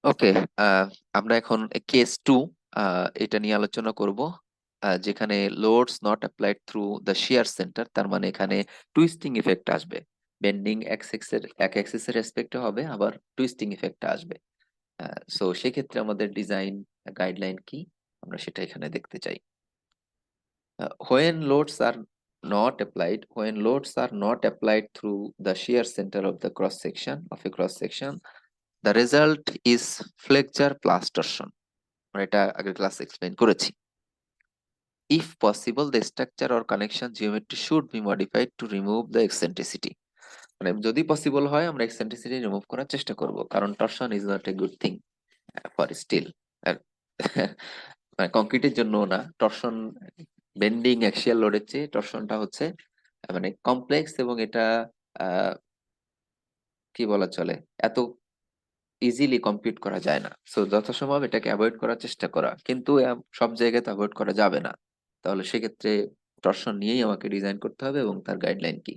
ওকে, আমরা এখন কেস 2 এটা নিয়ে আলোচনা করব, যেখানে loads not applied through the shear centre. তার মানে এখানে টুইস্টিং ইফেক্ট আসবে। বেন্ডিং এক অ্যাক্সিসের রেসপেক্টে হবে, আবার টুইস্টিং ইফেক্ট আসবে। সো সেক্ষেত্রে আমাদের ডিজাইন গাইডলাইন কি, আমরা সেটা এখানে দেখতে চাই। When loads are not applied through the shear center of the cross section, the result is flexure plus torsion. আমরা এটা আগের ক্লাসে এক্সপ্লেইন করেছি। If possible, the structure or connection geometry should be modified to remove the eccentricity. মানে যদি possible হয় আমরা eccentricity remove করার চেষ্টা করব, কারণ torsion is not a good thing for steel. মানে কংক্রিটের জন্য না, টরশন বেন্ডিং অ্যাক্সিয়াল লোডের চেয়ে টরশনটা হচ্ছে মানে কমপ্লেক্স, এবং এটা আহ, কি বলা চলে, এত ইজিলি কম্পিউট করা যায় না। সো যথাসম্ভব এটাকে অ্যাভয়েড করার চেষ্টা করা, কিন্তু সব জায়গায় তো অ্যাভয়েড করা যাবে না। তাহলে সেক্ষেত্রে টরশন নিয়েই আমাকে ডিজাইন করতে হবে, এবং তার গাইডলাইন কি।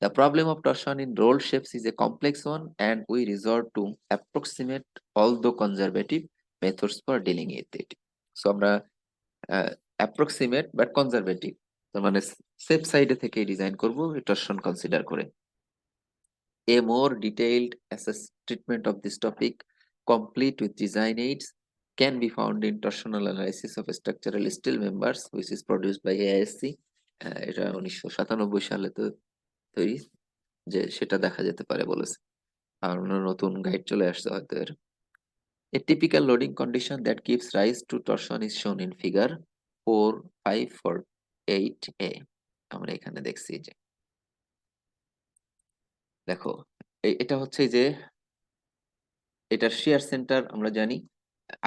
The problem of torsion in rolled shapes is a complex one, and we resort to approximate, although conservative, methods for dealing with it. So আমরা approximate but conservative, তার মানে সেফ সাইডে থেকে ডিজাইন করব টরশন কনসিডার করে। A more detailed treatment of this topic, complete with design aids, can be found in torsional analysis of structural steel members, which is produced by AISC. এটা 1997 সালে তো তৈরি, যে সেটা দেখা যেতে পারে বলেছে। আর নতুন গাইড চলে আসছে হয়তো এর। A typical loading condition that gives rise to torsion is shown in figure 4, 5 or 8a. আমরা এখানে দেখছি যে দেখো, এটা হচ্ছে যে এটার শিয়ার সেন্টার আমরা জানি,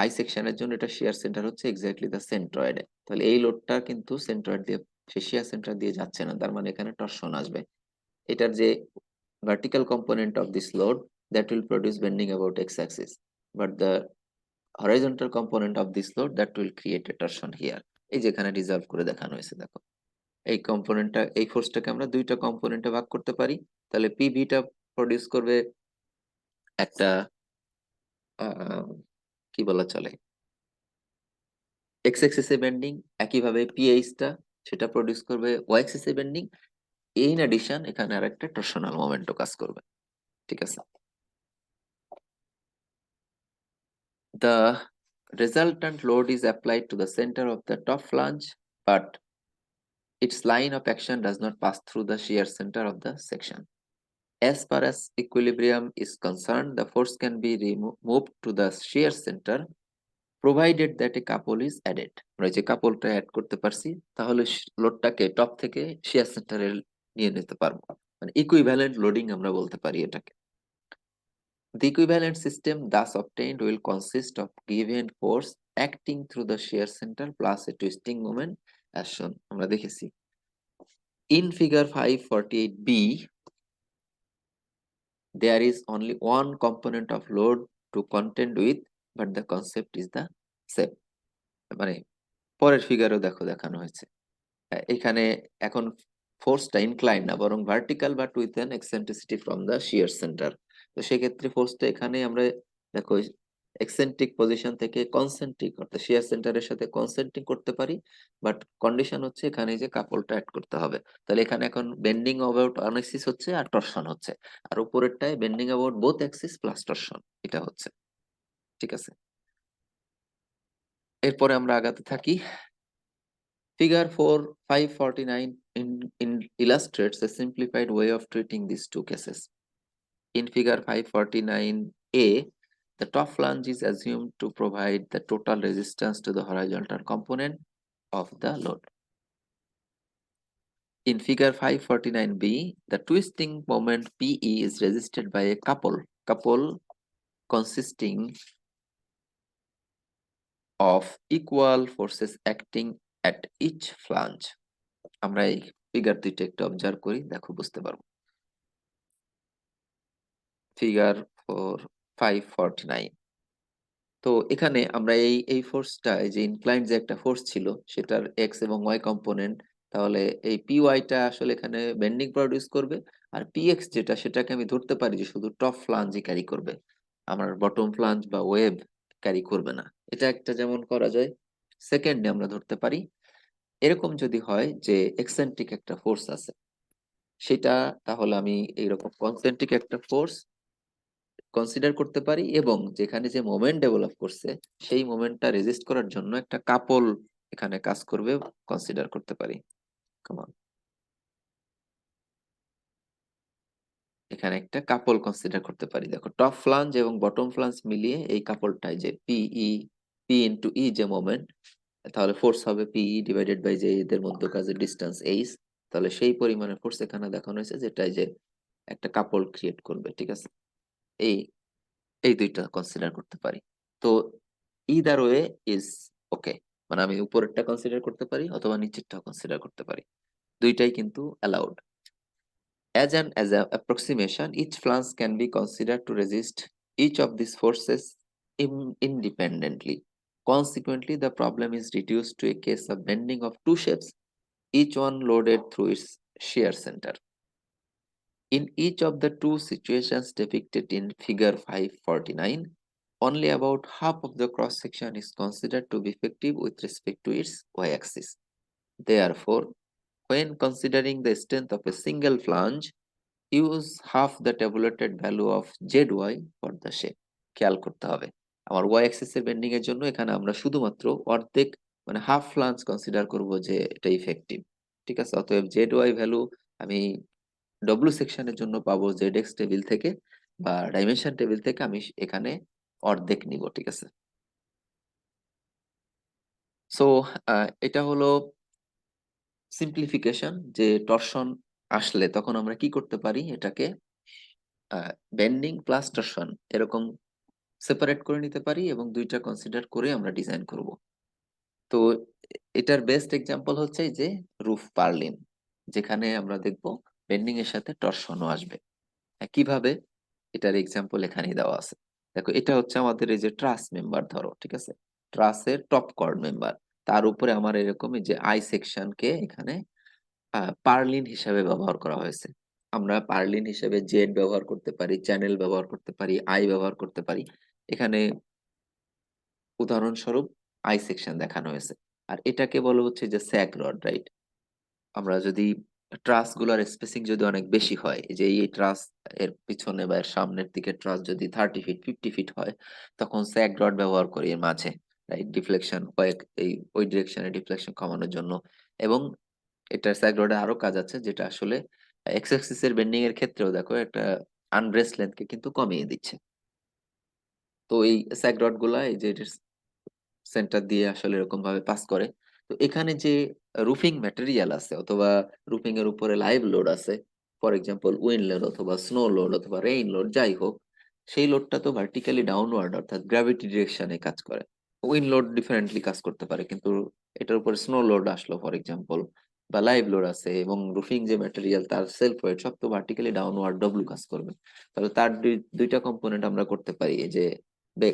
আই সেকশনের জন্য এটা শিয়ার সেন্টার হচ্ছে এক্স্যাক্টলি দ্য সেন্ট্রয়েডে। তাহলে এই লোডটা কিন্তু সেন্ট্রয়েড দিয়ে, সে শিয়ার সেন্টার দিয়ে যাচ্ছে না, তার মানে এখানে টরশন আসবে। এটার যে vertical component of this load that will produce bending about x-axis, but the horizontal component of this load that will create a torsion here. এই যেখানে রিজার্ভ করে দেখানো হয়েছে দেখো, এই কম্পোনেন্টটা, এই ফোর্সটাকে আমরা দুইটা কম্পোনেন্টে ভাগ করতে পারি। তাহলে পিভিটা প্রডিউস করবে একটা কি বলা চলে, এক্স এক্সিসে বেন্ডিং, একইভাবে পিএইচটা সেটা প্রডিউস করবে ওয়াই এক্সিসে বেন্ডিং। ইন অ্যাডিশন এখানে আরেকটা টরশনাল মোমেন্টও কাজ করবে। ঠিক আছে, the resultant load is applied to the center of the top flange, but its line of action does not pass through the shear center of the section. As far as equilibrium is concerned, the force can be moved to the shear center provided that a couple is added. আমরা যে কাপলটা add করতে পারছি, তাহলে লোডটাকে top থেকে shear সেন্টারে নিয়ে নিতে পারবো। মানে ইকুইভ্যালেন্ট লোডিং আমরা বলতে পারি এটাকে। The equivalent system thus obtained will consist of given force acting through the shear center plus a twisting moment as shown. আমরা দেখেছি in figure 548b, there is only one component of load to contend with, but the concept is the same. মানে পরের ফিগারও দেখো দেখানো হয়েছে, এখানে এখন ফোর্সটা incline না, বরং vertical but with an eccentricity from the shear centre. তো সেক্ষেত্রে ফোর্সটা এখানে আমরা দেখো এক্সেন্ট্রিক পজিশন থেকে কনসেন্ট্রিক অর্থাৎ শিয়ার সেন্টারের সাথে কনসেন্ট্রিক করতে পারি, বাট কন্ডিশন হচ্ছে এখানে যে কাপলটা অ্যাড করতে হবে। তাহলে এখানে এখন বেন্ডিং অ্যাবাউট ওয়ান অ্যাক্সিস হচ্ছে আর টরশন হচ্ছে, আর উপরেরটায় bending about both axis plus torsion, এটা হচ্ছে। ঠিক আছে, এরপরে আমরা আগাতে থাকি। Figure 4, 549 illustrates a simplified way of treating these two cases. In figure 549a, the top flange is assumed to provide the total resistance to the horizontal component of the load. In figure 549b, the twisting moment PE is resisted by a couple consisting of equal forces acting at each flange. আমরা এই figure দুইটা একটু observe করি, দেখো বুঝতে পারবো। Figure 549, তো এখানে আমরা এই ফোর্সটা, এই যে ইনক্লাইন্ড যে একটা ফোর্স ছিল সেটার এক্স এবং ওয়াই কম্পোনেন্ট, তাহলে এই পি ওয়াইটা আসলে এখানে বেন্ডিং প্রডিউস করবে, আর পি এক্স যেটা সেটাকে আমি ধরতে পারি যে শুধু টপ ফ্লাঞ্জই ক্যারি করবে। আমার বটম ফ্লাঞ্জ বা ওয়েভ ক্যারি করবে না। এটা একটা যেমন করা যায়। সেকেন্ডে আমরা ধরতে পারি এরকম যদি হয় যে এক্সেন্ট্রিক একটা ফোর্স আছে, সেটা তাহলে আমি এইরকম কনসেন্ট্রিক একটা ফোর্স কনসিডার করতে পারি, এবং যেখানে যে মোমেন্ট ডেভেলপ করছে সেই মোমেন্টটা রেজিস্ট করার জন্য একটা কাপল এখানে কাজ করবে কনসিডার করতে পারি। Come on, এখানে একটা কাপল কনসিডার করতে পারি। দেখো টপ ফ্লাঞ্জ এবং বটম ফ্লাঞ্জ মিলিয়ে এই কাপলটাই যে পি ইন্টু ই যে মোমেন্ট, তাহলে ফোর্স হবে পিই ডিভাইডেড বাই যে এদের মধ্যে কাজের ডিস্টেন্স এইচ। তাহলে সেই পরিমাণে ফোর্স এখানে দেখানো হয়েছে যেটাই যে একটা কাপল ক্রিয়েট করবে। ঠিক আছে, এই এই দুইটা কনসিডার করতে পারি। তো ইদার ওয়ে ইজ ওকে, মানে আমি উপরেরটা কনসিডার করতে পারি অথবা নিচেরটা কনসিডার করতে পারি, দুইটাই কিন্তু allowed. As an approximation, each flange can be considered to resist each of these forces independently. Consequently, the problem is reduced to a case of bending of two shapes, each one loaded through its shear center. In each of the two situations depicted in figure 549, only about half of the cross section is considered to be effective with respect to its y-axis. Therefore, when considering the strength of a single flange, use half the tabulated value of zy for the shape. খেয়াল করতে হবে আমার y axis এর bending এর জন্য এখানে আমরা শুধুমাত্র অর্ধেক মানে হাফ ফ্লাঞ্জ কনসিডার করব যে এটা ইফেক্টিভ। ঠিক আছে, অতএব জেড ওয়াই ভ্যালু আমি ডব্লিউ সেকশনের জন্য পাবো জেড এক্স টেবিল থেকে বা ডাইমেনশন টেবিল থেকে, আমি এখানে অর্ধেক নিব। ঠিক আছে, সো এটা হলো সিম্পলিফিকেশন, যে টরশন আসলে তখন আমরা কি করতে পারি, এটাকে বেন্ডিং প্লাস টরশন এরকম সেপারেট করে নিতে পারি এবং দুইটা কনসিডার করে আমরা ডিজাইন করব। তো এটার বেস্ট এক্সাম্পল হচ্ছে এই যে রুফ পার্লিন, যেখানে আমরা দেখব বেন্ডিং এর সাথে টরশনও আসবে। কিভাবে, এটার এক্সাম্পল এখানেই দেওয়া আছে। দেখো এটা হচ্ছে আমাদের এই যে ট্রাস মেম্বার, ধরো ঠিক আছে, ট্রাসের টপ কর্ড মেম্বার, তার উপরে আমার এরকম এই যে আই সেকশনকে এখানে পার্লিন হিসাবে ব্যবহার করা হয়েছে। আমরা পার্লিন হিসেবে জেড ব্যবহার করতে পারি, চ্যানেল ব্যবহার করতে পারি, আই ব্যবহার করতে পারি। এখানে উদাহরণস্বরূপ আই সেকশন দেখানো হয়েছে। আর এটাকে বলা হচ্ছে যে স্যাগ রড, রাইট? আমরা যদি ট্রাস গুলার স্পেসিং যদি অনেক বেশি হয়, এই যে এই ট্রাস এর পিছনে বা এর সামনের দিকে ট্রাস যদি 30 ফিট 50 ফিট হয়, তখন স্যাগ রড ব্যবহার করি এর মাঝে, রাইট? ডিফ্লেকশন কয়েক এই ওই ডিরেকশনে ডিফ্লেকশন কমানোর জন্য। এবং এটার স্যাগ রডে আরো কাজ আছে, যেটা আসলে এক্স অ্যাক্সিস এর বেন্ডিং এর ক্ষেত্রেও দেখো একটা আনব্রেস লেন্থকে কিন্তু কমিয়ে দিচ্ছে। তো এই স্যাগ রড গুলা এই যে সেন্টার দিয়ে আসলে এরকম ভাবে পাস করে। তো এখানে যে রুফিং ম্যাটেরিয়াল আছে অথবা রুফিং এর উপরে লাইভ লোড আছে, ফর এক্সাম্পল উইন্ড লোড অথবা স্নো লোড অথবা রেইন লোড, যাই হোক, সেই লোডটা তো ভার্টিক্যালি ডাউনওয়ার্ড অর্থাৎ গ্র্যাভিটি ডিরেকশনে কাজ করে। উইন্ড লোড ডিফারেন্টলি কাজ করতে পারে, কিন্তু এটার উপরে স্নো লোড আসলো ফর এক্সাম্পল, বা লাইভ লোড আছে, এবং রুফিং যে ম্যাটেরিয়াল তার সেলফ ওয়েট সব তো ভার্টিক্যালি ডাউনওয়ার্ড ডব্লিউ কাজ করবে। তাহলে তার দুইটা কম্পোনেন্ট আমরা করতে পারি, এই যে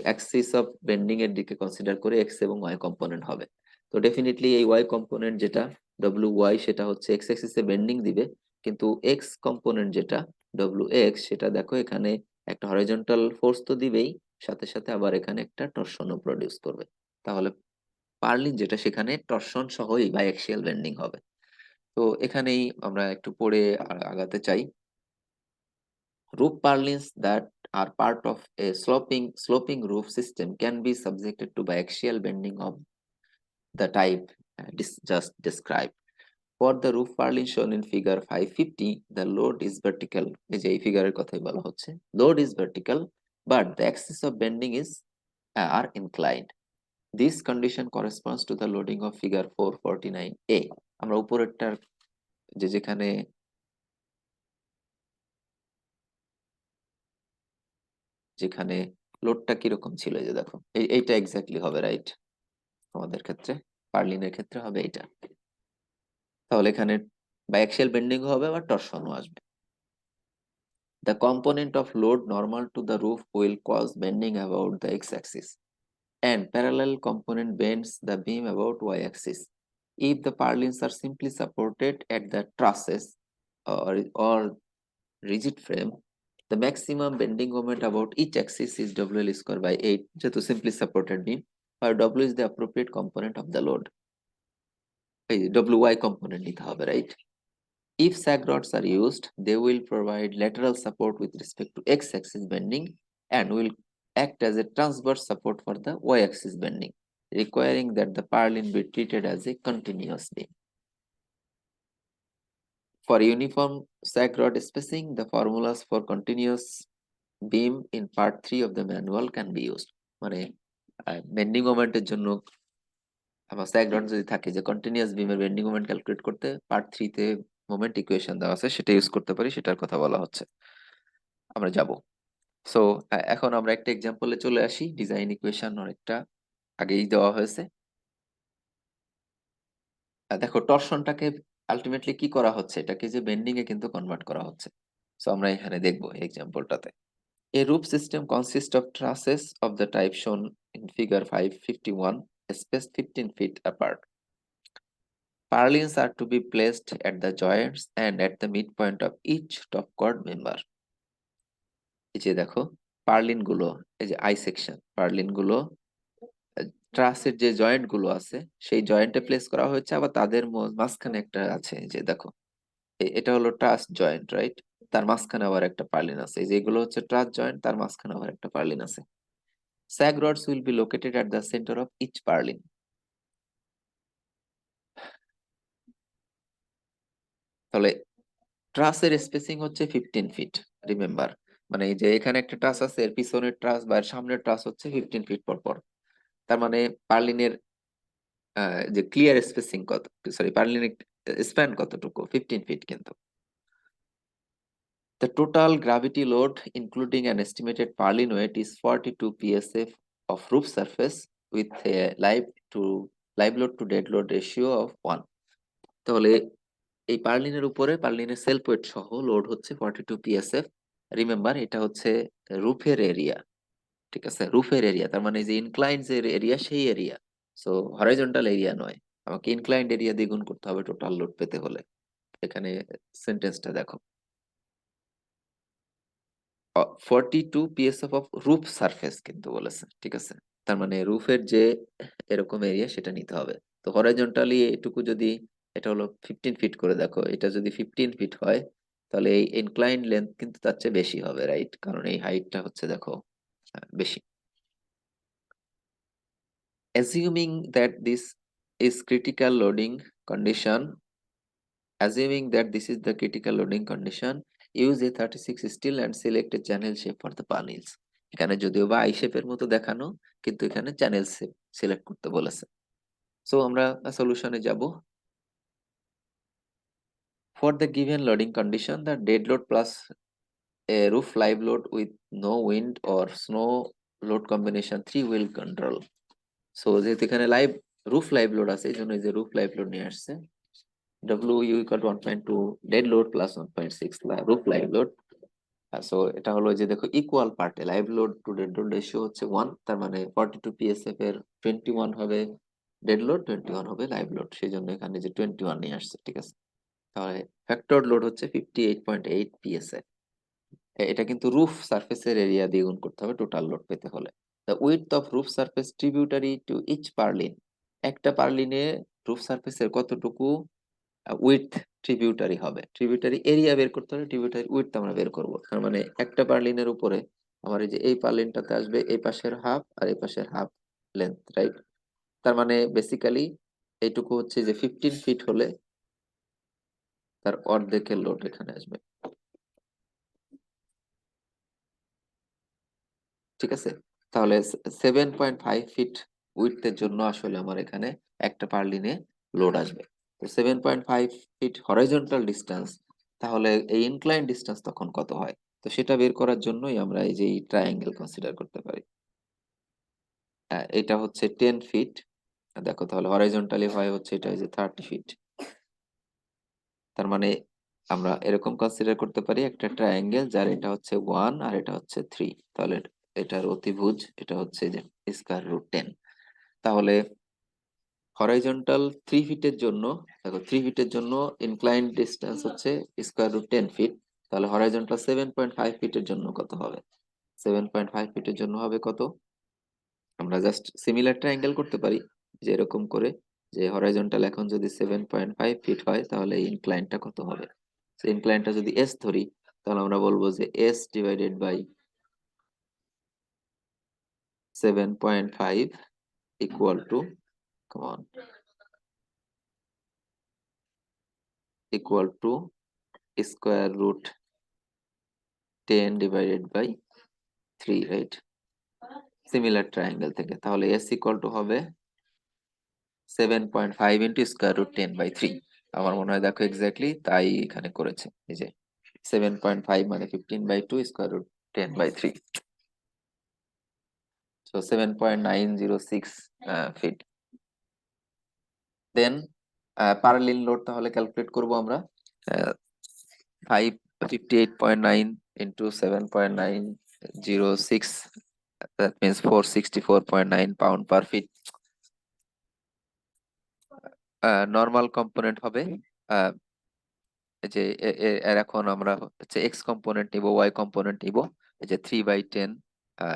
অ্যাক্সিস অফ বেন্ডিং এর দিকে কনসিডার করে এক্স এবং ওয়াই কম্পোনেন্ট হবে। তো ডেফিনেটলি এই ওয়াই কম্পোনেন্ট যেটা ডব্লিউ ওয়াই, সেটা হচ্ছে এক্স অ্যাক্সিসে বেন্ডিং দিবে, কিন্তু এক্স কম্পোনেন্ট যেটা ডব্লিউ এক্স, সেটা দেখো এখানে একটা হরিজন্টাল ফোর্স তো দিবেই, সাথে সাথে আবার এখানে একটা টরশনও প্রডিউস করবে। তাহলে পার্লিন যেটা, সেখানে টরশন সহই বাইএক্সিয়াল বেন্ডিং হবে। তো এখানেই আমরা একটু পড়ে আগাতে চাই। Roof purlins that are part of a sloping roof system can be subjected to biaxial bending of the type just described. For the roof purlin shown in figure 550, the load is vertical. এই যে এই ফিগারের কথাই বলা হচ্ছে, load is vertical, but the axis of bending is are inclined. This condition corresponds to the loading of figure 449A. আমরা উপরেরটার যেখানে যেখানে লোডটা কিরকম ছিল, এই যে দেখো এইটা এক্স্যাক্টলি হবে, রাইট? আমাদের ক্ষেত্রে পার্লিনের ক্ষেত্রে হবে এটা। তাহলে এখানে বাইএক্সিয়াল বেন্ডিং হবে আবার টরশনও আসবে। The component of load normal to the roof will cause bending about the x-axis, and parallel component bends the beam about y-axis. If the purlins are simply supported at the trusses or rigid frame, The maximum bending moment about each axis is WL square by 8 যেহেতু simply supported beam, where W is the appropriate component of the load. এই WY component নিতে হবে, right? If sag rods are used, they will provide lateral support with respect to x-axis bending and will act as a transverse support for the y-axis bending, requiring that the purlin be treated as a continuous beam. For uniform sag rod spacing, the formulas for continuous beam in part 3 of the manual can be used. মানে bending মোমেন্টের জন্য আমার স্যাগ rod যদি থাকে যে continuous বিমের bending moment calculate করতে part 3 তে moment equation দেওয়া আছে, সেটা ইউজ করতে পারি, সেটার কথা বলা হচ্ছে। আমরা যাব। সো এখন আমরা একটা এক্সাম্পলে চলে আসি। ডিজাইন ইকুয়েশন অনেকটা আগেই দেওয়া হয়েছে। দেখো টরশনটাকে আলটিমেটলি কি করা হচ্ছে, এটাকে যে বেন্ডিং এ কিন্তু কনভার্ট করা হচ্ছে। সো আমরা এখানে দেখবো এই এক্সাম্পলটাতে। A roof system consists of trusses of the type shown in figure 551, spaced 15 feet apart. Purlins are to be placed at the joints and at the midpoint of each top chord member. এই যে দেখো purlin গুলো, এই যে I section purlin গুলো ট্রাসের যে joint গুলো আছে সেই জয়েন্টে প্লেস করা হয়েছে, আবার তাদের মাঝখানে একটা আছে, এই যে দেখো এটা হলো ট্রাস জয়েন্ট, রাইট? তার মাঝখানে আবার একটা পার্লিন আছে। এই যে এগুলো হচ্ছে ট্রাস জয়েন্ট, তার মাঝখানে আবার একটা পার্লিন আছে। Sag rods will be located at the center of each purlin. তাহলে ট্রাসের স্পেসিং হচ্ছে 15 ফিট, রিমেম্বার। মানে এই যে এখানে একটা ট্রাস আছে, এর পিছনের ট্রাস বা এর সামনের ট্রাস হচ্ছে 15 ফিট পর পর। তার মানে পার্লিনের যে ক্লিয়ার স্পেসিং কত, সরি পার্লিনের স্প্যান কতটুকু, 15 ফিট কিন্তু। The total gravity load including an estimated purlin weight is 42 psf of roof surface with a live load to dead load ratio of 1. তাহলে এই পার্লিনের উপরে পার্লিনের সেলফ ওয়েট সহ লোড হচ্ছে 42 PSF. Remember এটা হচ্ছে রুফের area, ঠিক আছে? রুফের এরিয়া, তার মানে যে ইনক্লাইন্ড যে এরিয়া সেই এরিয়া, সো হরাইজন্টাল এরিয়া নয়। আমাকে ইনক্লাইন্ড এরিয়া দ্বিগুণ করতে হবে টোটাল লোড পেতে হলে। এখানে সেন্টেন্সটা দেখো, 42 পিএসএফ অফ রুফ সারফেস কিন্তু বলেছে, ঠিক আছে? তার মানে রুফের যে এরকম এরিয়া সেটা নিতে হবে। তো হরাইজন্টালি এটুকু যদি, এটা হলো 15 ফিট করে দেখো, এটা যদি 15 ফিট হয় তাহলে এই ইনক্লাইন লেন্থ কিন্তু তার চেয়ে বেশি হবে, রাইট? কারণ এই হাইটটা হচ্ছে দেখো বেশি। Assuming that this is critical loading condition, assuming that this is the critical loading condition, use a 36 steel and select a channel shape for the panels. এখানে যদিও বা আই শেপের মতো দেখানো, কিন্তু এখানে চ্যানেল শেপ সিলেক্ট করতে বলেছে। সো আমরা সলিউশনে যাব। For the given loading condition, the dead load plus a roof live load with no wind or snow load combination 3 will control. So যেহেতু এখানে রুফ লাইভ লোড আছে, এই জন্য এই যে রুফ লাইভ লোড নিয়ে আসছে। WU equal to 1.2 dead load plus 1.6 roof live load. So এটা হলো যে দেখো ইকুয়াল পার্টে live load to dead load ratio হচ্ছে 1, তার মানে 42 পিএসএফ এর 21 হবে ডেড লোড, 21 হবে লাইভ লোড, সেই জন্য এখানে যে 21 নিয়ে আসছে, ঠিক আছে? তাহলে ফ্যাক্টর লোড হচ্ছে 58.8 পিএসএফ। এটা কিন্তু রুফ সারফেসের এরিয়া দিয়ে গুণ করতে হবে টোটাল লোড পেতে হলে। The width of roof surface tributary to each purlin, একটা পার্লিনে রুফ সারফেসের কতটুকু উইডথ ট্রিবিউটারি হবে, ট্রিবিউটারি এরিয়া বের করতে হবে, ট্রিবিউটারি উইডথ আমরা বের করব। তার মানে একটা পার্লিনের উপরে আমার এই যে এই পার্লিনটাতে আসবে এই পাশের হাফ আর এই পাশের হাফ লেন্থ, রাইট? তার মানে বেসিক্যালি এইটুকু হচ্ছে যে 15 ফিট হলে তার অর্ধেকের লোড এখানে আসবে, ঠিক আছে? তাহলে 7.5 ফিট উইডথের জন্য আসলে আমার এখানে একটা পার্লিনে লোড আসবে। তো 7.5 ফিট হরাইজন্টাল ডিস্টেন্স, তাহলে এই ইনক্লাইন ডিস্টেন্স তখন কত হয়? তো সেটা বের করার জন্যই আমরা এই যে ট্রায়াঙ্গেল কনসিডার করতে পারি। এটা হচ্ছে 10 ফিট, দেখো তাহলে হরাইজন্টালি হয় হচ্ছে এটা যে 30 ফিট। তার মানে আমরা এরকম কনসিডার করতে পারি একটা ট্রায়াঙ্গেল যার এটা হচ্ছে 1 আর এটা হচ্ছে 3, তাহলে এটার অতিভুজ এটা হচ্ছে যে স্কয়ার রুট 10। তাহলে হরাইজন্টাল 3 ফিটের জন্য, দেখো 3 ফিটের জন্য ইনক্লাইন্ড ডিসটেন্স হচ্ছে স্কয়ার রুট 10 ফিট, তাহলে হরাইজন্টাল 7.5 ফিটের জন্য কত হবে? 7.5 ফিটের জন্য হবে কত? আমরা জাস্ট সিমিলার ট্রায়াঙ্গেল করতে পারি, যে এরকম করে, যে হরাইজন্টাল এখন যদি 7.5 ফিট হয় তাহলে ইনক্লাইনটা কত হবে। সেই ইনক্লাইনটা যদি এস ধরি, তাহলে আমরা বলবো যে S divided by 7.5 equal to, common, equal to square root 10 divided by 3, right? Similar triangle থেকে তাহলে এস ইকুয়াল টু হবে 7.5 ইন্টু স্কোয়ার রুট 10/3। আমার মনে হয় দেখো এক্স্যাক্টলি তাই এখানে করেছে, এই যে 7.5 মানে 15/2 স্কোয়ার রুট 10/3, সো 7.906 ফিট। দেন পারালিন লোড তাহলে ক্যালকুলেট করব আমরা। 558.9 into 7.906, that means 464.9 pound per fit. Normal component হবে, আহ, এই যে এর এখন আমরা হচ্ছে এক্স কম্পোনেন্ট নিব, ওয়াই কম্পোনেন্ট নিব। এই যে 3/10,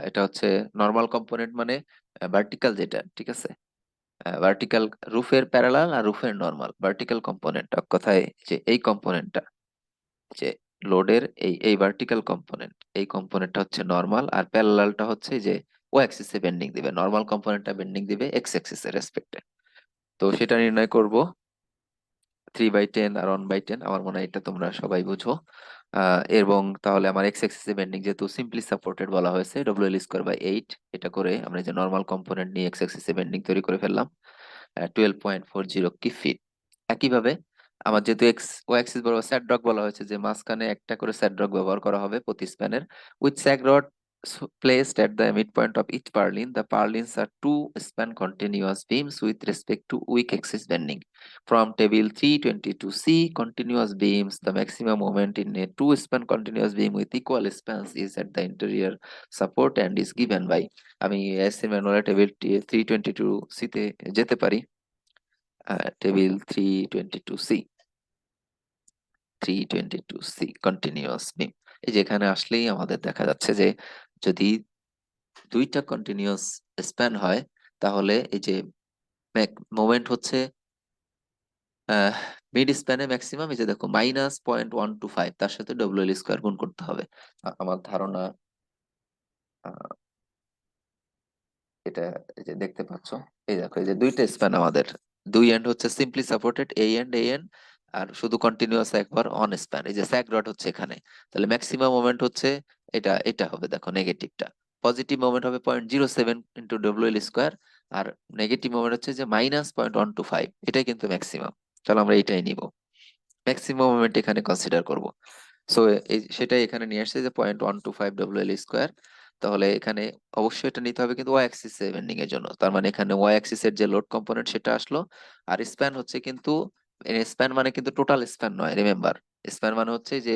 এটা হচ্ছে নর্মাল কম্পোনেন্ট, মানে ভার্টিক্যাল যেটা, ঠিক আছে? ভার্টিক্যাল রুফের প্যারালাল আর রুফের নর্মাল ভার্টিক্যাল কম্পোনেন্ট, কথায় যে এই কম্পোনেন্টটা, যে লোডের এই এই ভার্টিক্যাল কম্পোনেন্ট, এই কম্পোনেন্টটা হচ্ছে নর্মাল, আর প্যারালালটা হচ্ছে যে ও অ্যাক্সিসে বেন্ডিং দিবে, নর্মাল কম্পোনেন্টটা বেন্ডিং দিবে এক্স অ্যাক্সিসের রেসপেক্টে। তো সেটা নির্ণয় করব 3/10 আর 1/10, আমার মনে হয় এটা তোমরা সবাই বুঝো। এবং তাহলে আমার এক্স অ্যাক্সিসে বেন্ডিং যেহেতু সিম্পলি সাপোর্টেড বলা হয়েছে, WL²/8, এটা করে আমরা যে নর্মাল কম্পোনেন্ট নিয়ে এক্স অ্যাক্সিসে বেন্ডিং তৈরি করে ফেললাম 12.40 কি ফিট। একইভাবে আমার যেহেতু এক্স ও অ্যাক্সিস বরাবর স্যাড রক বলা হয়েছে, যে মাঝখানে একটা করে স্যাড রক ব্যবহার করা হবে প্রতি স্প্যানের, with sag rod placed at the midpoint of each purlin. The purlins are two span continuous beams with respect to weak axis bending. From table 322C, continuous beams, the maximum moment in a two span continuous beam with equal spans is at the interior support and is given by, আমি AC ম্যানুয়ালে table 322C তে যেতে পারি। Table 322C continuous বিম, এই যে এখানে আসলেই আমাদের দেখা যাচ্ছে যে যদি দুইটা কন্টিনিউয়াস স্প্যান হয়, তাহলে এই যে মোমেন্ট হচ্ছে মিড স্প্যানে ম্যাক্সিমাম, এই যে দেখো -0.125, তার সাথে WL² গুণ করতে হবে। আমার ধারণা এটা, এই যে দেখতে পাচ্ছ, এই দেখো এই যে দুইটা স্প্যান আমাদের, দুই এন্ড হচ্ছে সিম্পলি সাপোর্টেড, এই এন্ড, আর শুধু কন্টিনিউয়াস একবার অন স্প্যান, এই যে স্যাগ রড হচ্ছে এখানে। তাহলে ম্যাক্সিমাম মোমেন্ট হচ্ছে এটা এটা হবে, দেখো নেগেটিভটা, পজিটিভ মোমেন্ট হবে 0.07 ইন্টু WL², আর নেগেটিভ মোমেন্ট হচ্ছে যে -0.125, এটাই কিন্তু ম্যাক্সিমাম। তাহলে আমরা এটাই নিব, ম্যাক্সিমাম মোমেন্ট এখানে কনসিডার করব। সো সেটাই এখানে নিয়ে আসছে যে 0.125 WL²। তাহলে এখানে অবশ্যই এটা নিতে হবে কিন্তু ওয়াই অ্যাক্সিস বেন্ডিং এর জন্য, তার মানে এখানে ওয়াই অ্যাক্সিস এর যে লোড কম্পোনেন্ট সেটা আসলো, আর স্প্যান হচ্ছে কিন্তু, স্প্যান মানে কিন্তু টোটাল স্প্যান নয়, রিমেম্বার, স্প্যান মানে হচ্ছে যে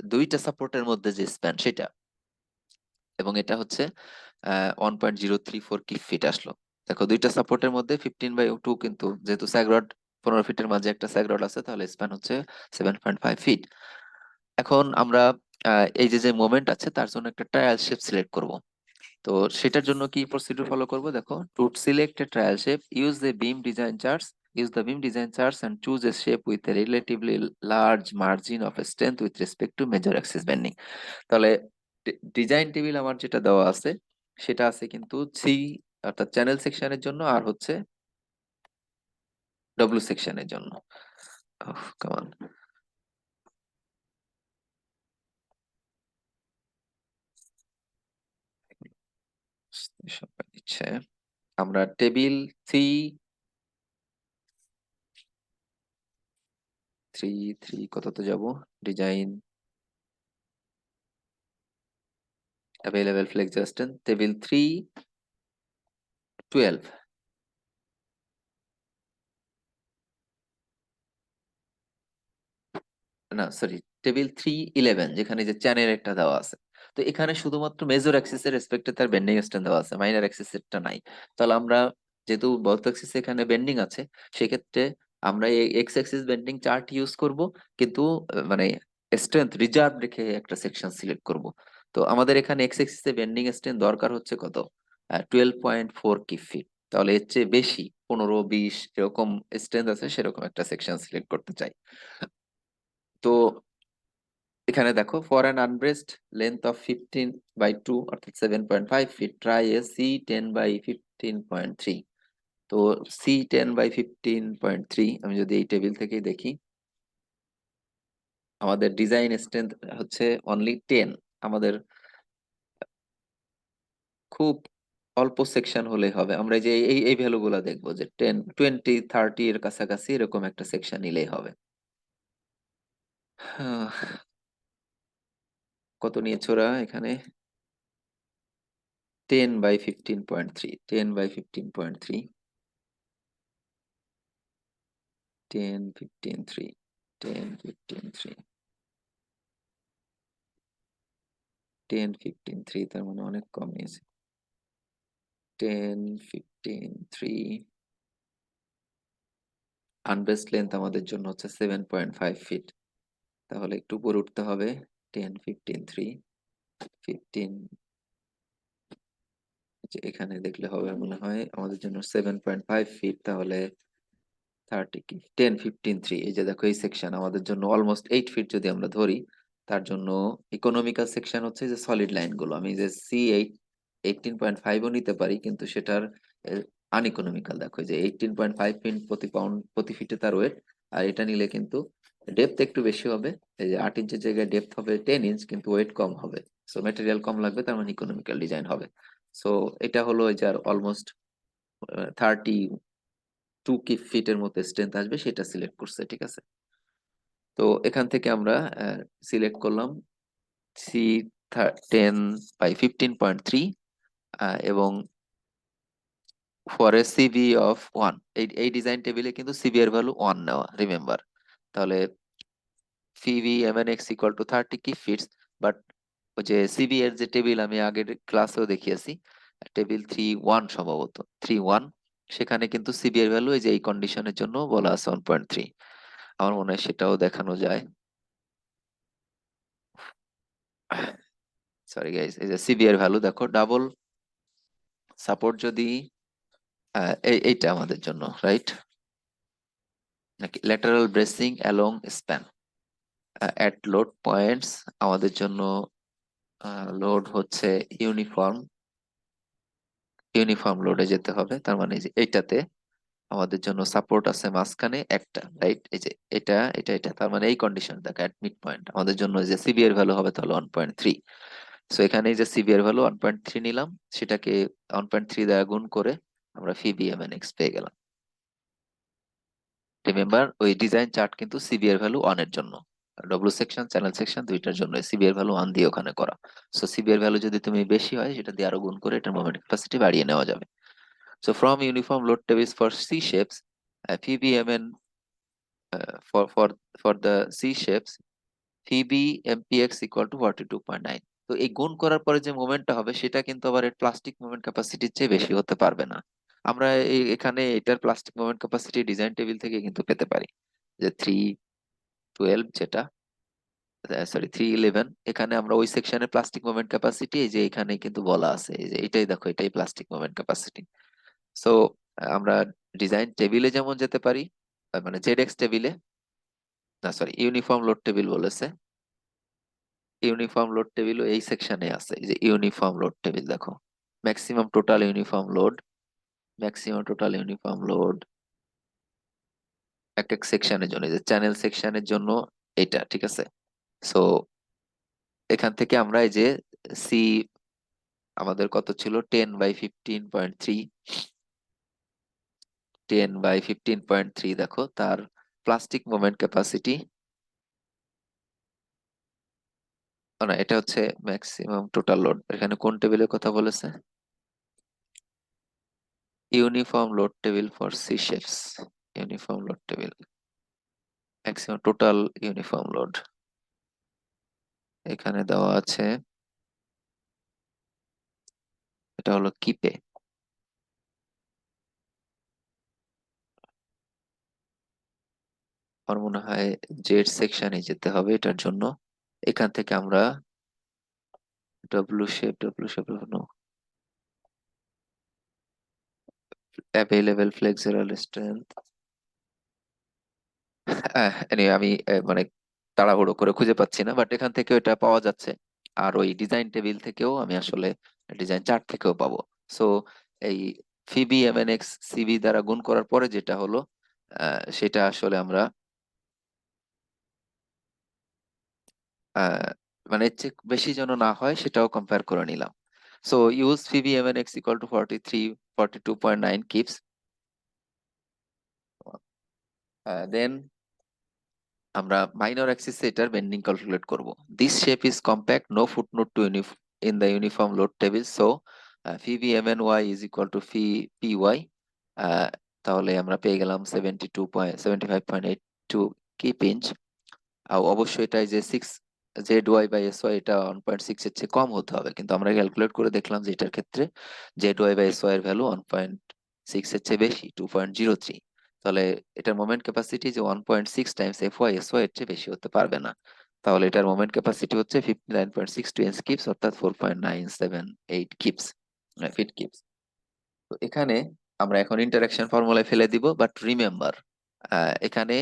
দুইটা সাপোর্টের মধ্যে যে স্প্যান সেটা, এবং এটা হচ্ছে 1.034 কি ফিট আসলো। দেখো দুইটা সাপোর্টের মধ্যে 15/2, কিন্তু যেহেতু স্যাগরড 15 ফিটের মাঝে একটা স্যাগরড আছে, তাহলে স্প্যান হচ্ছে 7.5 ফিট। এখন আমরা এই যে যে মোমেন্ট আছে তার জন্য একটা ট্রায়াল শেপ সিলেক্ট করব। তো সেটার জন্য কি প্রসিডিউর ফলো করব, দেখো, to select a trial shape, use the beam design charts, use the beam design charts and choose a shape with a relatively large margin of strength with respect to major axis bending. তাহলে design table আমার যেটা দেওয়া আছে সেটা আছে কিন্তু C, অর্থাৎ channel সেকশনের জন্য, আর হচ্ছে ডব্লিউ সেকশনের জন্য। কামান, সময় দিচ্ছে। আমরা টেবিল থ্রি থ্রি থ্রি কততে যাব, design available flexor strength, table 312, না সরি, টেবিল 311, যেখানে যে চ্যানেল একটা দেওয়া আছে। তো এখানে শুধুমাত্র মেজর অ্যাক্সিস এর রেসপেক্টে তার বেন্ডিং স্ট্রেন্থ দেওয়া আছে, মাইনর অ্যাক্সিস এরটা নাই। তাহলে আমরা যেহেতু বোথ অ্যাক্সিস এখানে বেন্ডিং আছে, সেক্ষেত্রে আমরা এই x Axis bending chart use করব, কিন্তু মানে স্ট্রেংথ রিজার্ভ রেখে একটা সেকশন সিলেক্ট করব। তো আমাদের এখানে এক্স এক্সিসে বেন্ডিং স্ট্রেংথ দরকার হচ্ছে কত? 12.4 কি ফিট। তাহলে এর চেয়ে বেশি 15-20 এরকম স্ট্রেংথ আছে, সেরকম একটা সেকশন সিলেক্ট করতে চাই। তো এখানে দেখো, ফর অ্যান আনব্রেসড লেন্থ অফ 15/2 অর্থাৎ 7.5 ফিট, ট্রাই এ C10/15.3। তো C10/15.3 আমি যদি এই টেবিল থেকেই দেখি, আমাদের ডিজাইন স্ট্রেংথ হচ্ছে অনলি 10। আমাদের খুব অল্প সেকশন হলেই হবে। আমরা এই যে এই ভ্যালু গুলা দেখবো, যে 10, 20, 30 এর কাছাকাছি এরকম একটা সেকশন নিলেই হবে। কত নিয়েছো ওরা এখানে? 10/15.3, 10/15.3, 10, 15, 3, 10, 15, 3, 10, 15, 3, তার মানে অনেক কম নিয়েছে। 10, 15, 3, আনবেস্ট লেন্থ আমাদের জন্য হচ্ছে 7.5 ফিট। তাহলে একটু উপরে উঠতে হবে। 10, 15, 3, 15, এখানে দেখলে হবে মনে হয় আমাদের জন্য 7.5 ফিট। তাহলে 30 কি 10, 15, 3, এই যে দেখো এই সেকশন আমাদের জন্য অলমোস্ট 8 ফিট যদি আমরা ধরি। তার জন্য ইকোনমিক্যাল সেকশন হচ্ছে যে সলিড লাইন গুলো, আমি যে C8 18.5ও নিতে পারি, কিন্তু সেটার আনইকোনমিক্যাল। দেখো যে 18.5 ফিট প্রতি পাউন্ড প্রতি ফিটে তার ওয়েট। আর এটা নিলে কিন্তু ডেপথ একটু বেশি হবে। এই যে 8 ইঞ্চের জায়গায় ডেপথ হবে 10 ইঞ্চ, কিন্তু ওয়েট কম হবে। সো ম্যাটেরিয়াল কম লাগবে, তার মানে ইকোনমিক্যাল ডিজাইন হবে। সো এটা হলো এই যে অলমোস্ট 32 ফিটের মতো স্ট্রেংথ আসবে, সেটা সিলেক্ট করছে, ঠিক আছে। তো এখান থেকে আমরা সিলেক্ট করলাম C10/15.3, এবং ফর এ সিবি অফ 1। এই ডিজাইন টেবিলে কিন্তু সিবি এর ভ্যালু 1 নেওয়া, রিমেম্বার। তাহলে সিবি এমএনএক্স ইকুয়াল টু 30 কি ফিটস। বাট ওই যে সিবি এর যে টেবিল আমি আগের ক্লাসেও দেখিয়েছি, টেবিল 3.1 সম্ভবত, 3.1, সেখানে কিন্তু সিবি এর ভ্যালু এই যে এই কন্ডিশনের জন্য বলা আছে 1.3। আমার মনে হয় সেটাও দেখানো যায়। সরি গাইস, এই যে সিবি এর ভ্যালু দেখো, ডাবল সাপোর্ট যদি এইটা আমাদের জন্য রাইট নাকি, lateral bracing along span at load points আমাদের জন্য লোড হচ্ছে ইউনিফর্ম ইউনিফর্ম লোডে যেতে হবে। তার মানে এই যে এইটাতে আমাদের জন্য সাপোর্ট আছে মাঝখানে একটা, রাইট। এই যে এটা তার মানে এই কন্ডিশন দেখো, অ্যাট মিড পয়েন্ট আমাদের জন্য যে সিবি এর ভ্যালু হবে তাহলে 1.3। সো এখানে এই যে সিবি এর ভ্যালু 1.3 নিলাম, সেটাকে 1.3 দ্বারা গুণ করে আমরা ফিবিএমএনএক্স পেয়ে গেলাম। রিমেম্বার, ওই ডিজাইন চার্ট কিন্তু সিবি এর ভ্যালু 1 এর জন্য, ডব্লিউ সেকশন চ্যানেল সেকশন দুইটার জন্য সিবি এর ভ্যালু 1 দিয়ে ওখানে করা। সো সিবি এর ভ্যালু যদি তুমি বেশি হয়, সেটা দিয়ে আরো গুণ করে এটার মোমেন্ট ক্যাপাসিটি বাড়িয়ে নেওয়া যাবে। So from uniform load tables for C shapes, PBMN for the C shapes, PBMPX equal to 42.9। তো এই গুণ করার পরে যে মোমেন্টটা হবে, সেটা কিন্তু আবার এর প্লাস্টিক মোমেন্ট ক্যাপাসিটির চেয়ে বেশি হতে পারবে না। আমরা এখানে এটার plastic moment capacity design table থেকে কিন্তু পেতে পারি, যে 312, যেটা সরি 311। এখানে আমরা ওই সেকশনের প্লাস্টিক মোমেন্ট ক্যাপাসিটি এই যে এখানে কিন্তু বলা আছে, এই যে এটাই দেখো, এটাই প্লাস্টিক মোমেন্ট ক্যাপাসিটি। সো আমরা ডিজাইন টেবিলে যেমন যেতে পারি, মানে জেড টেবিলে, না সরি ইউনিফর্ম লোড টেবিল বলেছে, ইউনিফর্ম লোড টেবিল এই সেকশনে আছে। এই যে ইউনিফর্ম লোড টেবিল দেখো, maximum total uniform load, maximum total uniform load এক এক সেকশনের জন্য, এই যে চ্যানেল সেকশনের জন্য এটা, ঠিক আছে। সো এখান থেকে আমরা এই যে সি আমাদের কত ছিল, 10/15.3, 10/15.3 দেখো তার প্লাস্টিক মোমেন্ট ক্যাপাসিটি, না এটা হচ্ছে ম্যাক্সিমাম টোটাল লোড। এখানে কোন টেবিলের কথা বলেছে? Uniform load table for C shapes, uniform load table, maximum total uniform load এখানে দেওয়া আছে। এটা হলো কিপে, আমার মনে হয় জেড সেকশনে যেতে হবে এটার জন্য। এখান থেকে আমরা ডব্লিউ শেপ অ্যাভেলেবেল ফ্লেক্সুরাল স্ট্রেংথ, আমি মানে তাড়াহুড়ো করে খুঁজে পাচ্ছি না, বাট এখান থেকে এটা পাওয়া যাচ্ছে। আর ওই ডিজাইন টেবিল থেকেও আমি আসলে ডিজাইন চার্ট থেকেও পাবো। সো এই ফিবি এমএনএক্স সিবি দ্বারা গুণ করার পরে যেটা হলো, সেটা আসলে আমরা আহ, মানে এর চেয়ে বেশি যেন না হয় সেটাও কম্পেয়ার করে নিলাম। So use phi b M N X equal to 42.9 kips. Then আমরা মাইনর অ্যাক্সিস এটার বেন্ডিং ক্যালকুলেট করব। This shape is compact, no footnote two in the uniform load table, so phi V M N Y is equal to phi P Y. তাহলে আমরা পেয়ে গেলাম 75.82 keep inch. অবশ্যই এটাই যে 6 ZY/SY এটা 1.6 এর চেয়ে কম হতে হবে, কিন্তু আমরা ক্যালকুলেট করে দেখলাম যে এটার ক্ষেত্রে ZY/SY এর ভ্যালু 1.6 এর চেয়ে বেশি, 2.03। তাহলে এটার মোমেন্ট ক্যাপাসিটি যে 1.6 টাইমস FY/SY এর চেয়ে বেশি হতে পারবে না। তাহলে এটার মোমেন্ট ক্যাপাসিটি হচ্ছে 59.62 ইঞ্চ কিপস, অর্থাৎ 4.978 কিপস, ফিট কিপস। তো এখানে আমরা এখন ইন্টারাকশন ফর্মুলায় ফেলে দিব, বাট রিমেম্বার এখানে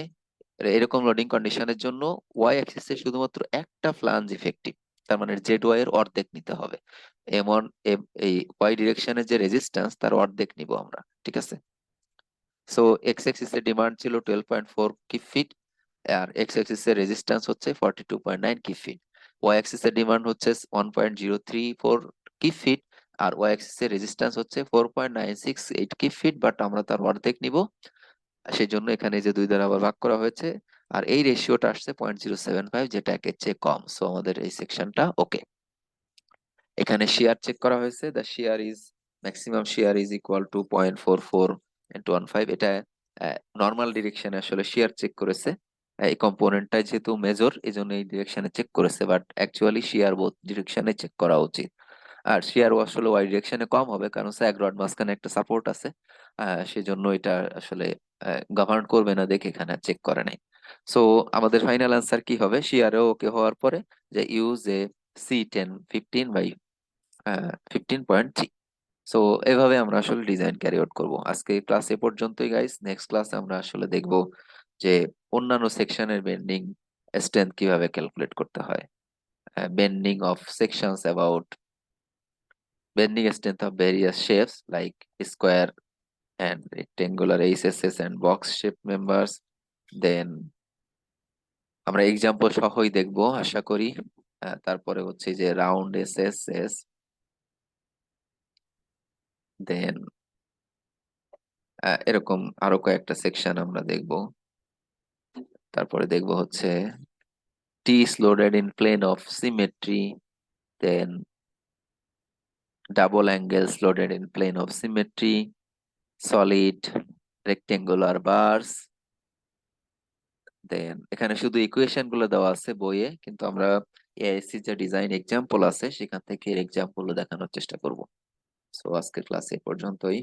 এরকম লোডিং কন্ডিশনের জন্য ওয়াই অ্যাক্সিসে শুধুমাত্র একটা ফ্লাঞ্জ ইফেক্টিভ, তার মানে জেড ওয়াই এর অর্ধেক নিতে হবে। এমন এই ওয়াই ডিরেকশনের যে রেজিস্ট্যান্স তার অর্ধেক নিব আমরা, ঠিক আছে। সো এক্স অ্যাক্সিস এর ডিমান্ড ছিল 12.4 কিপ ফিট, আর এক্স অ্যাক্সিস এর রেজিস্ট্যান্স হচ্ছে 42.9 কিপ ফিট। ওয়াই অ্যাক্সিস এর ডিমান্ড হচ্ছে 1.034 কিপ ফিট, আর ওয়াই অ্যাক্সিস এর রেজিস্ট্যান্স হচ্ছে 4.968 কিপ ফিট, বাট আমরা তার অর্ধেক নিব। সেই জন্য এখানে যে 2 দ্বারা আবার ভাগ করা হয়েছে, আর এই রেশিওটা আসছে 0.075, যেটা একের চেয়ে কম। সো আমাদের এই সেকশনটা ওকে। এখানে শেয়ার চেক করা হয়েছে, the share is maximum share is equal two 0.44 × 1.5। এটা নর্মাল ডিরেকশনে আসলে শেয়ার চেক করেছে। এই কম্পোনেন্টটা যেহেতু মেজর এই জন্য এই ডিরেকশনে চেক করেছে, বাট অ্যাকচুয়ালি শেয়ার বোথ ডিরেকশনে চেক করা উচিত। আর শেয়ার আসলে ওয়াই ডিরেকশনে কম হবে, কারণ স্যাগ রড মাঝখানে একটা সাপোর্ট আছে। সেজন্য এটা আসলে গভর্ন করবে না দেখে এখানে চেক করে নাই। সো আমাদের ফাইনাল আনসার কি হবে, শেয়ারেও ওকে হওয়ার পরে যে ইউজ এ C10 15/15.3। সো এভাবে আমরা আসলে ডিজাইন ক্যারি আউট করবো। আজকে ক্লাস এ পর্যন্তই গাইস। নেক্সট ক্লাসে আমরা আসলে দেখবো যে অন্যান্য সেকশনের বেন্ডিং স্ট্রেংথ কিভাবে ক্যালকুলেট করতে হয়, bending of sections about bending strength of various shapes like square and rectangular HSS and box shape members. Then আমরা এক্সাম্পল সহই দেখবো আশা করি। তারপরে হচ্ছে যে রাউন্ড এসএসএস, দেন এরকম আরো কয়েকটা সেকশন আমরা দেখবো। তারপরে দেখবো হচ্ছে টি loaded in plane of symmetry, then double angles loaded in plane of symmetry, solid rectangular bars। দেন এখানে শুধু ইকুয়েশন গুলো দেওয়া আছে বইয়ে, কিন্তু আমরা এআইসি যে ডিজাইন এক্সাম্পল আছে সেখান থেকে এক্সাম্পল দেখানোর চেষ্টা করব। সো আজকের ক্লাস এ পর্যন্তই।